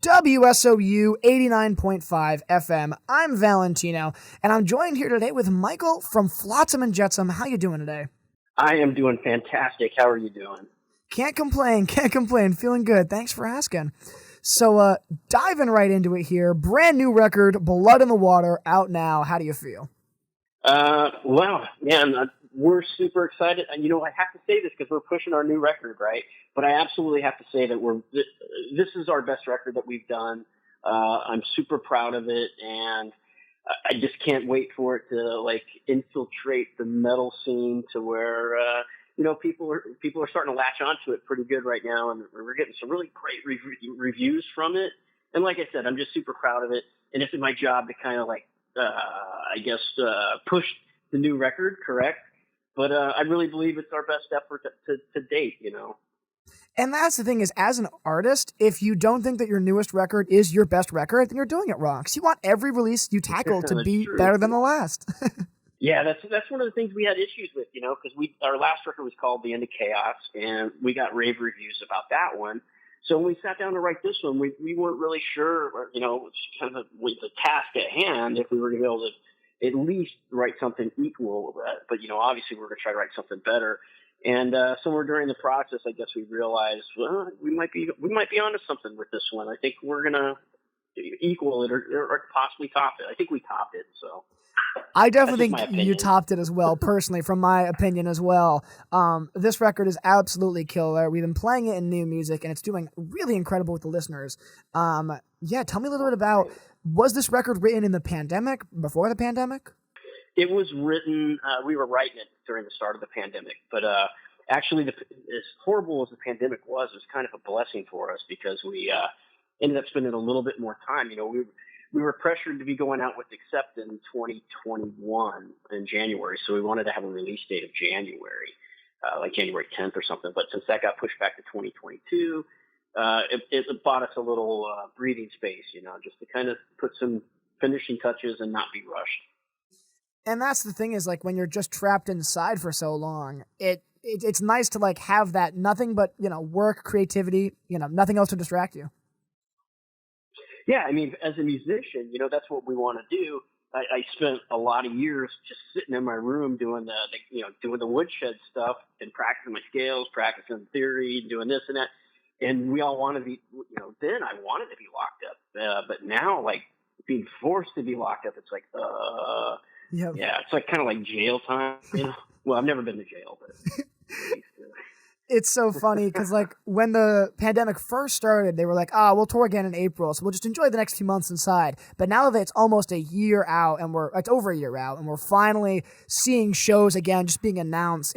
WSOU 89.5 FM. I'm Valentino, and I'm joined here today with Michael from Flotsam and Jetsam. How you doing today? I am doing fantastic. How are you doing? Can't complain. Feeling good. Thanks for asking. So, diving right into it here. Brand new record, Blood in the Water, out now. How do you feel? Well, man, we're super excited. And, I have to say this because we're pushing our new record, right? But I absolutely have to say that this is our best record that we've done. I'm super proud of it, and I just can't wait for it to infiltrate the metal scene to where people are starting to latch onto it pretty good right now, and we're getting some really great reviews from it. And like I said, I'm just super proud of it, and it's my job to kind of push the new record, correct? But I really believe it's our best effort to date, And that's the thing is, as an artist, if you don't think that your newest record is your best record, then you're doing it wrong. Because you want every release you tackle to be better than the last. Yeah, that's one of the things we had issues with, because our last record was called The End of Chaos, and we got rave reviews about that one. So when we sat down to write this one, we weren't really sure, kind of with the task at hand, if we were going to be able to at least write something equal. But obviously we're going to try to write something better. And somewhere during the process, I guess we realized, well, we might be onto something with this one. I think we're going to equal it or possibly top it. I think we topped it, so. I definitely think you topped it as well, personally, from my opinion as well. This record is absolutely killer. We've been playing it in new music, and it's doing really incredible with the listeners. Tell me a little bit about, was this record written in the pandemic, before the pandemic? It was written, we were writing it during the start of the pandemic, but actually, as horrible as the pandemic was, it was kind of a blessing for us because we ended up spending a little bit more time. We were pressured to be going out with Accept in 2021 in January, so we wanted to have a release date of January, like January 10th or something. But since that got pushed back to 2022, it bought us a little breathing space, just to kind of put some finishing touches and not be rushed. And that's the thing is, when you're just trapped inside for so long, it's nice to have that nothing but work, creativity, nothing else to distract you. Yeah, I mean, as a musician, that's what we want to do. I spent a lot of years just sitting in my room doing the woodshed stuff and practicing my scales, practicing theory, doing this and that. And we all want to be, then I wanted to be locked up. But now, being forced to be locked up, it's Yep. Yeah, it's kind of like jail time. Well, I've never been to jail, but it's so funny because when the pandemic first started, they were like, we'll tour again in April, so we'll just enjoy the next few months inside. But now that it's almost a year out, and it's over a year out, and we're finally seeing shows again, just being announced,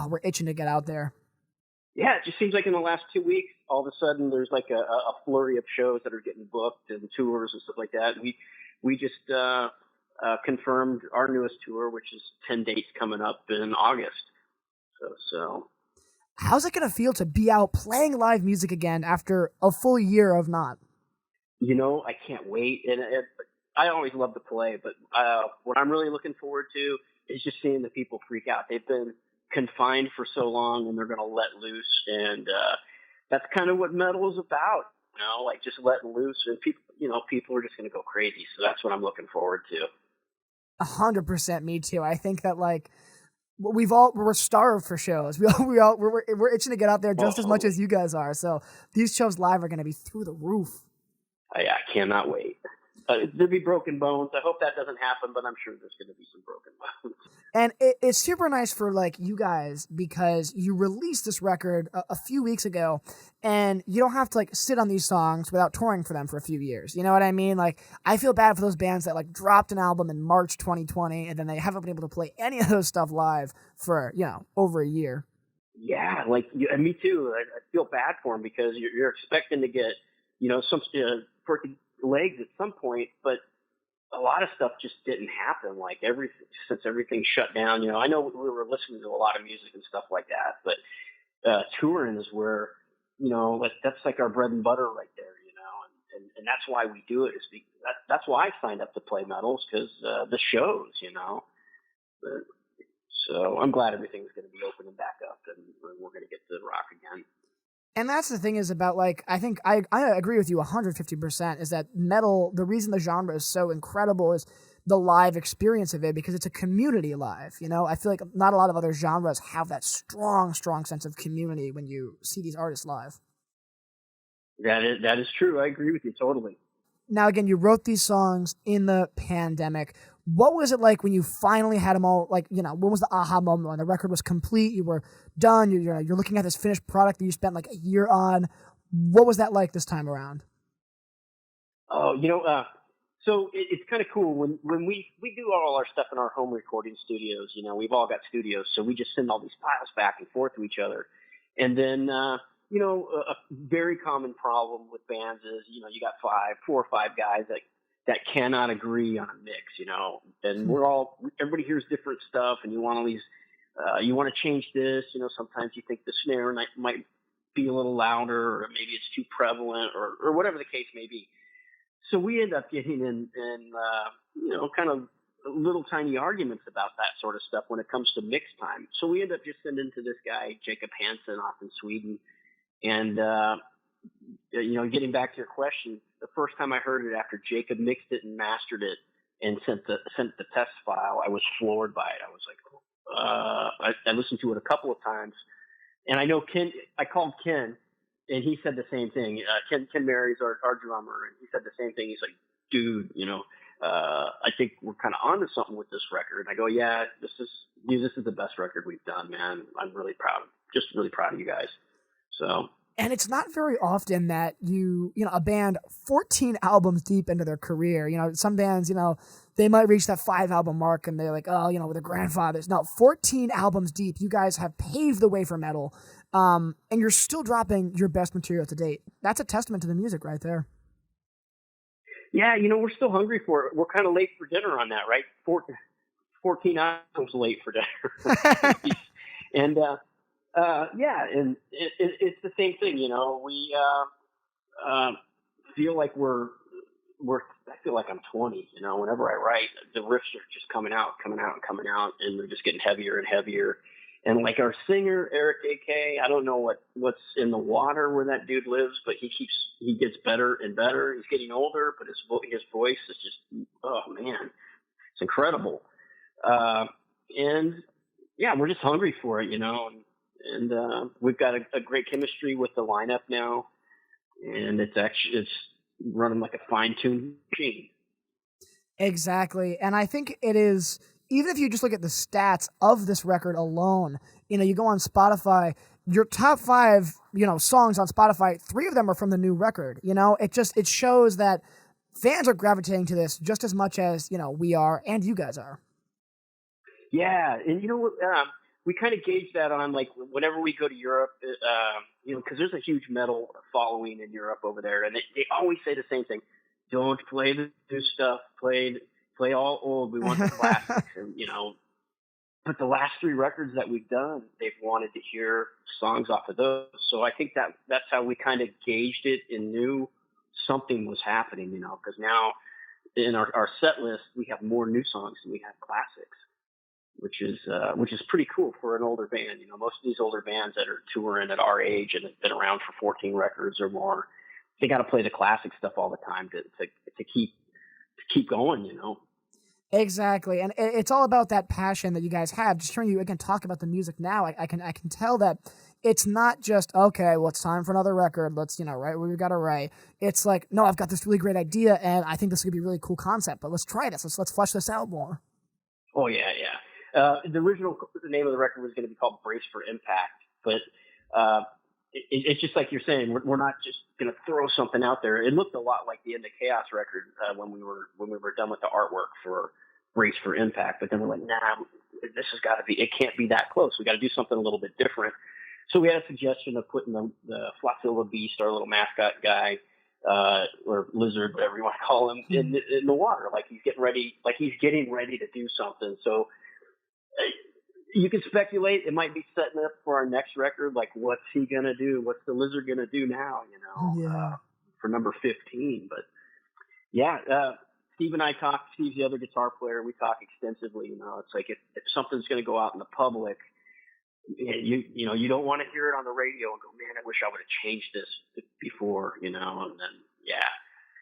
we're itching to get out there. Yeah, it just seems like in the last 2 weeks, all of a sudden there's a flurry of shows that are getting booked and tours and stuff like that. We just confirmed our newest tour, which is 10 dates coming up in August. So. How's it going to feel to be out playing live music again after a full year of not? I can't wait. And I always love to play, but what I'm really looking forward to is just seeing the people freak out. They've been confined for so long, and they're going to let loose. And that's kind of what metal is about, just letting loose. And people are just going to go crazy. So that's what I'm looking forward to. 100% me too. I think that we're starved for shows. We're itching to get out there just as much as you guys are. So these shows live are going to be through the roof. I cannot wait. There'll be broken bones. I hope that doesn't happen, but I'm sure there's going to be some broken bones. And it's super nice for you guys because you released this record a few weeks ago, and you don't have to sit on these songs without touring for them for a few years. You know what I mean? I feel bad for those bands that dropped an album in March 2020, and then they haven't been able to play any of those stuff live for over a year. Yeah, me too. I feel bad for them because you're expecting to get some legs at some point, but a lot of stuff just didn't happen. Since everything shut down, I know we were listening to a lot of music and stuff like that, but touring is where, that's our bread and butter right there, and that's why we do it. That's why I signed up to play metals, because the shows, So I'm glad everything's going to be opening back up, and we're going to get to rock again. And that's the thing is about like I think I agree with you 150% is that metal, the reason the genre is so incredible is the live experience of it because it's a community live, you know? I feel like not a lot of other genres have that strong sense of community when you see these artists live. That is true. I agree with you totally. Now again, you wrote these songs in the pandemic. What was it like when you finally had them all? Like, you know, when was the aha moment when the record was complete? You were done. You're looking at this finished product that you spent like a year on. What was that like this time around? Oh, so it's kind of cool when we do all our stuff in our home recording studios. You know, we've all got studios, so we just send all these files back and forth to each other. And then, a very common problem with bands is, you got four or five guys that cannot agree on a mix. And everybody hears different stuff, and you want all these, you want to change this. Sometimes you think the snare might be a little louder, or maybe it's too prevalent, or whatever the case may be. So we end up getting in kind of little tiny arguments about that sort of stuff when it comes to mix time. So we end up just sending to this guy, Jacob Hansen, off in Sweden. And, getting back to your question, the first time I heard it after Jacob mixed it and mastered it and sent the test file, I was floored by it. I was like, I listened to it a couple of times. And I know I called Ken, and he said the same thing. Ken Mary's our drummer, and he said the same thing. He's like, dude, I think we're kind of onto something with this record. And I go, yeah, this is the best record we've done, man. I'm really really proud of you guys. So. And it's not very often that a band 14 albums deep into their career, some bands, they might reach that 5-album mark and they're like, oh, with their grandfathers. No, 14 albums deep, you guys have paved the way for metal. And you're still dropping your best material to date. That's a testament to the music right there. Yeah, we're still hungry for it. We're kind of late for dinner on that, right? 14 albums late for dinner. And, and it's the same thing, we feel like I feel like I'm 20, whenever I write, the riffs are just coming out, and they're just getting heavier and heavier. And like our singer, Eric AK, I don't know what's in the water where that dude lives, but he gets better and better. He's getting older, but his voice is just, oh man, it's incredible. And yeah, we're just hungry for it, and we've got a great chemistry with the lineup now, and it's running like a fine-tuned machine. Exactly, and I think it is. Even if you just look at the stats of this record alone, you go on Spotify, your top 5, songs on Spotify, 3 of them are from the new record. It shows that fans are gravitating to this just as much as we are and you guys are. Yeah, and we kind of gauge that on like whenever we go to Europe, because there's a huge metal following in Europe over there, and they always say the same thing: don't play the new stuff, play all old. We want the classics, and But the last 3 records that we've done, they've wanted to hear songs off of those. So I think that's how we kind of gauged it and knew something was happening, because now in our set list we have more new songs than we have classics. Which is pretty cool for an older band. Most of these older bands that are touring at our age and have been around for 14 records or more, they got to play the classic stuff all the time to keep going. Exactly, and it's all about that passion that you guys have. Just hearing you again talk about the music now, I can tell that it's not just okay. Well, it's time for another record. Let's write what we've got to write. It's like, no, I've got this really great idea, and I think this could be a really cool concept. But let's try this. Let's flesh this out more. Oh yeah. The original name of the record was going to be called Brace for Impact, but it's just like you're saying, we're not just going to throw something out there. It looked a lot like the End of Chaos record when we were done with the artwork for Brace for Impact, but then we're like, nah, this has got to be. It can't be that close. We got to do something a little bit different. So we had a suggestion of putting the Flotsam Beast, our little mascot guy, or lizard, whatever you want to call him, in the water, like he's getting ready to do something. So. You can speculate it might be setting up for our next record. Like, what's he gonna do? What's the lizard gonna do now? For number 15. But yeah, Steve and I talk. Steve's the other guitar player. We talk extensively. It's like if something's gonna go out in the public, you don't want to hear it on the radio and go, man, I wish I would have changed this before, and then yeah,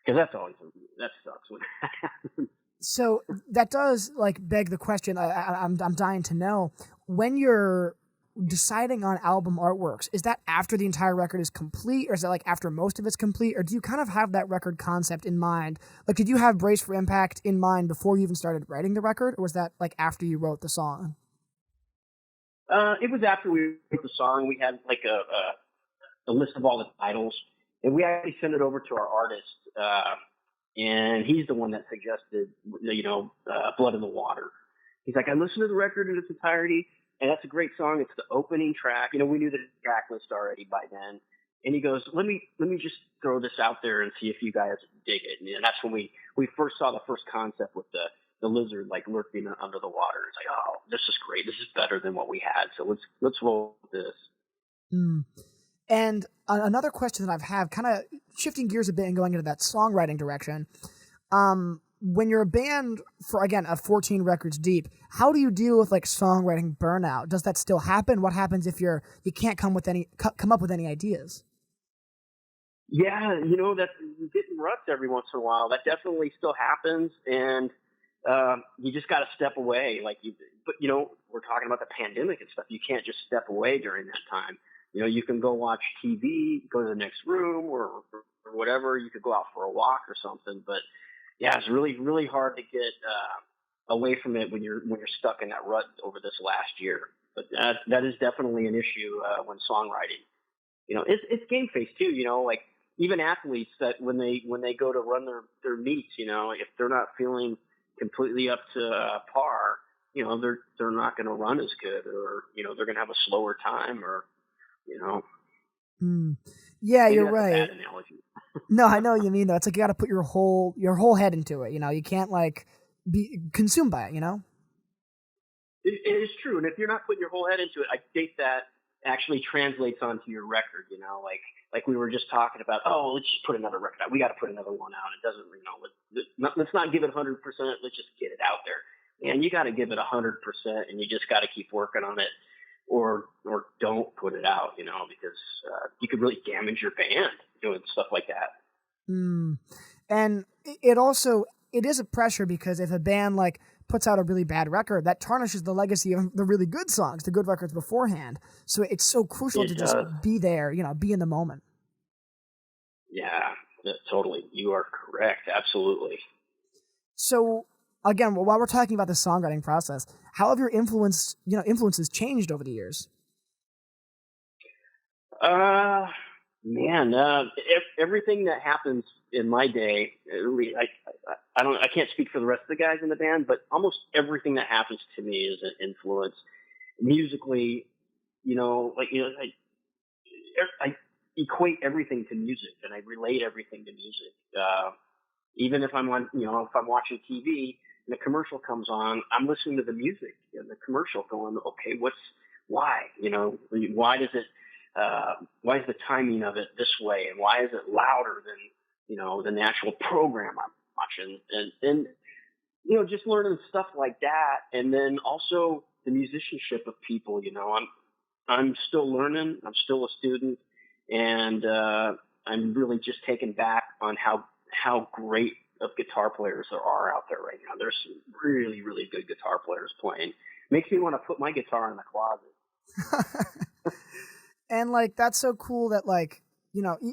because that sucks when that happens. So that does like beg the question. I'm dying to know, when you're deciding on album artworks, is that after the entire record is complete, or is that like after most of it's complete, or do you kind of have that record concept in mind? Like, did you have Brace for Impact in mind before you even started writing the record, or was that like after you wrote the song? It was after we wrote the song. We had like a list of all the titles, and we actually sent it over to our artist, and he's the one that suggested, Blood in the Water. He's like, I listened to the record in its entirety, and that's a great song. It's the opening track. We knew the track list already by then. And he goes, let me just throw this out there and see if you guys dig it. And that's when we first saw the first concept with the lizard like lurking under the water. It's like, oh, this is great. This is better than what we had. So let's roll with this. Mm. And another question that I've had, kind of shifting gears a bit and going into that songwriting direction. When you're a band for, again, 14 records deep, how do you deal with like songwriting burnout? Does that still happen? What happens if you can't come up with any ideas? Yeah, that's getting ruts every once in a while. That definitely still happens, and you just got to step away. But we're talking about the pandemic and stuff. You can't just step away during that time. You can go watch TV, go to the next room, or whatever. You could go out for a walk or something. But yeah, it's really, really hard to get away from it when you're stuck in that rut over this last year. But that is definitely an issue when songwriting. It's game face too. Like even athletes that when they go to run their meets, if they're not feeling completely up to par, they're not going to run as good, or they're going to have a slower time, or. Yeah, Maybe you're that's right. a bad analogy. No, I know what you mean though. It's like you got to put your whole head into it. You can't like be consumed by it. It is true, and if you're not putting your whole head into it, I think that actually translates onto your record. Like we were just talking about. Oh, let's just put another record out. We got to put another one out. It doesn't, let's not give it 100%. Let's just get it out there. And you got to give it 100%, and you just got to keep working on it. Or don't put it out, because you could really damage your band doing stuff like that. And it is a pressure, because if a band like puts out a really bad record, that tarnishes the legacy of the really good songs, the good records beforehand. So it's so crucial to just be there, be in the moment. Yeah, totally. You are correct. Absolutely. So again, while we're talking about the songwriting process, how have your influences changed over the years? Man, everything that happens in my day, I can't speak for the rest of the guys in the band, but almost everything that happens to me is an influence. Musically, I equate everything to music, and I relate everything to music. Even if I'm watching TV and a commercial comes on, I'm listening to the music in the commercial going, okay, why is the timing of it this way? And why is it louder than the actual program I'm watching? And just learning stuff like that. And then also the musicianship of people, I'm still learning. I'm still a student, and I'm really just taken back on how great of guitar players there are out there right now. There's some really, really good guitar players playing. Makes me want to put my guitar in the closet. And like, that's so cool that like,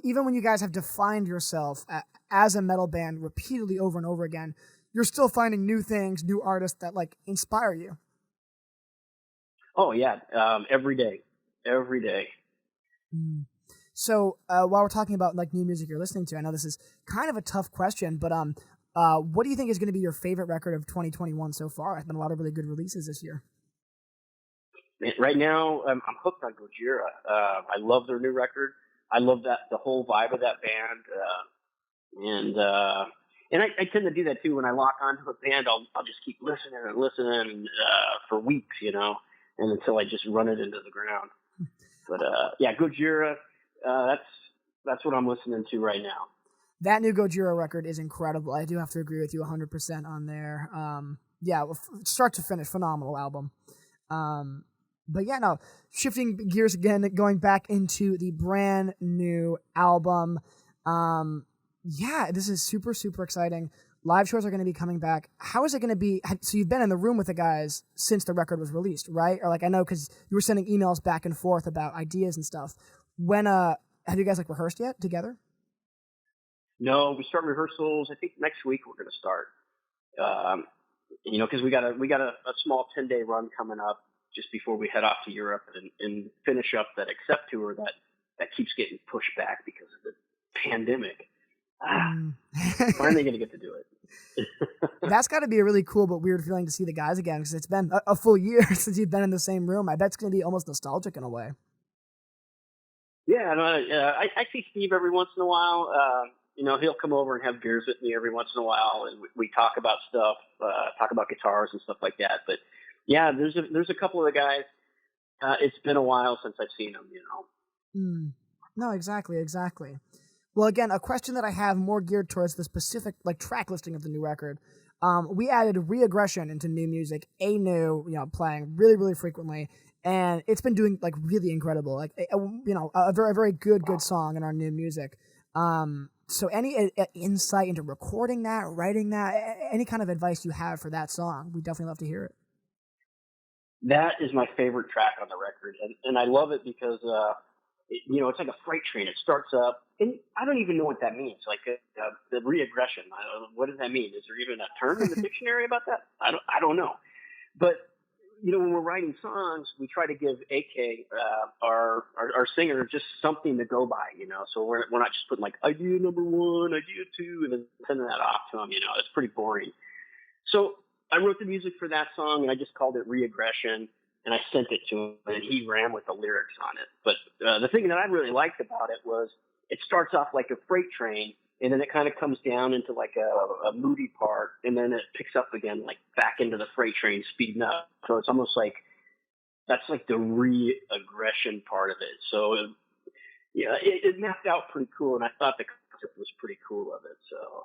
even when you guys have defined yourself as a metal band repeatedly over and over again, you're still finding new things, new artists that like inspire you. Oh yeah. Every day. So while we're talking about like new music you're listening to, I know this is kind of a tough question, but what do you think is going to be your favorite record of 2021 so far? There's been a lot of really good releases this year. Right now, I'm hooked on Gojira. I love their new record. I love the whole vibe of that band, and I tend to do that too. When I lock onto a band, I'll just keep listening for weeks, and until I just run it into the ground. But yeah, Gojira. That's what I'm listening to right now. That new Gojira record is incredible. I do have to agree with you 100% on there. Yeah, start to finish, phenomenal album. But yeah, no, shifting gears again, going back into the brand new album. Yeah, this is super, super exciting. Live shows are going to be coming back. How is it going to be? So you've been in the room with the guys since the record was released, right? Or like, I know because you were sending emails back and forth about ideas and stuff. When, have you guys like rehearsed yet together? No, we start rehearsals. I think next week we're going to start. Because we got a small 10-day run coming up just before we head off to Europe and finish up that Accept tour that keeps getting pushed back because of the pandemic. Finally going to get to do it. That's got to be a really cool but weird feeling to see the guys again, because it's been a full year since you've been in the same room. I bet it's going to be almost nostalgic in a way. Yeah, I see Steve every once in a while. He'll come over and have beers with me every once in a while, and we talk about stuff, talk about guitars and stuff like that. But yeah, there's a couple of the guys. It's been a while since I've seen them. No, exactly. Well, again, a question that I have more geared towards the specific like track listing of the new record. We added Reaggression into new music, playing really, really frequently, and it's been doing like really incredible. Like a very, very good song in our new music. So any insight into recording that, writing that, any kind of advice you have for that song, we'd definitely love to hear it. That is my favorite track on the record, and I love it because it's like a freight train. It starts up, and I don't even know what that means. Like the reaggression. What does that mean? Is there even a term in the dictionary about that? I don't know. But when we're writing songs, we try to give AK our singer just something to go by. So we're not just putting like idea number 1, idea 2, and then sending that off to him. It's pretty boring. So I wrote the music for that song, and I just called it Reaggression. And I sent it to him, and he ran with the lyrics on it. But the thing that I really liked about it was it starts off like a freight train, and then it kind of comes down into like a moody part, and then it picks up again, like back into the freight train, speeding up. So it's almost like that's like the re-aggression part of it. So it mapped out pretty cool, and I thought the concept was pretty cool of it. So.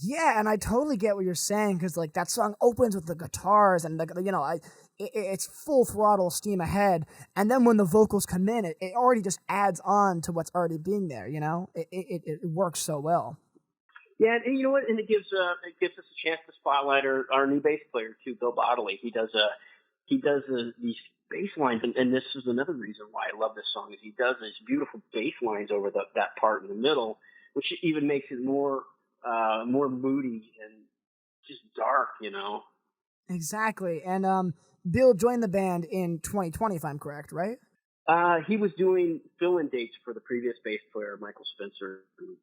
Yeah, and I totally get what you're saying, because like that song opens with the guitars and it's full throttle steam ahead, and then when the vocals come in, it already just adds on to what's already being there. It works so well. Yeah, and you know what? And it gives us a chance to spotlight our new bass player too, Bill Bodley. He does these bass lines, and this is another reason why I love this song. Is he does these beautiful bass lines over that part in the middle, which even makes it more moody and just dark. Exactly, and Bill joined the band in 2020, if I'm correct, right? He was doing fill-in dates for the previous bass player, Michael Spencer,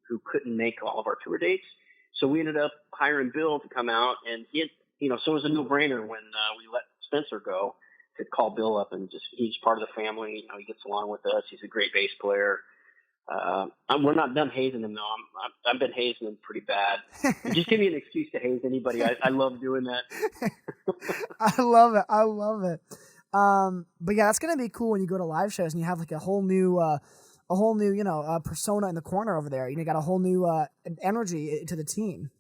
who couldn't make all of our tour dates. So we ended up hiring Bill to come out, and so it was a no-brainer when we let Spencer go to call Bill up, and he's part of the family. He gets along with us. He's a great bass player. We're not done hazing him, though. I've been hazing him pretty bad. Just give me an excuse to haze anybody. I love doing that. I love it. But yeah, that's gonna be cool when you go to live shows and you have like a whole new persona in the corner over there. You got a whole new energy to the team.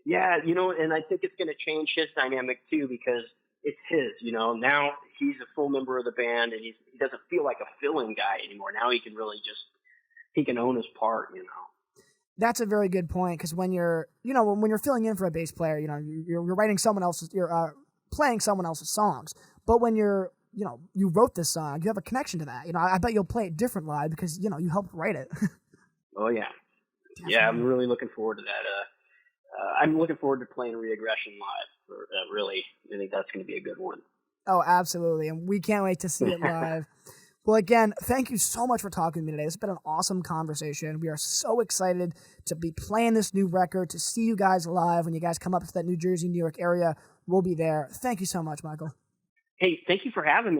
Yeah, and I think it's gonna change his dynamic too, because it's his. Now he's a full member of the band, and he doesn't feel like a fill-in guy anymore. Now he can really he can own his part. That's a very good point, because when you're filling in for a bass player, you're writing someone else's, you're playing someone else's songs. But when you wrote this song, you have a connection to that. I bet you'll play it different live because you helped write it. Oh yeah, definitely. Yeah. I'm really looking forward to that. I'm looking forward to playing Reaggression live. Really, I think that's going to be a good one. Oh, absolutely, and we can't wait to see it live. Well, again, thank you so much for talking to me today. This has been an awesome conversation. We are so excited to be playing this new record, to see you guys live when you guys come up to that New Jersey, New York area. We'll be there. Thank you so much, Michael. Hey, thank you for having me.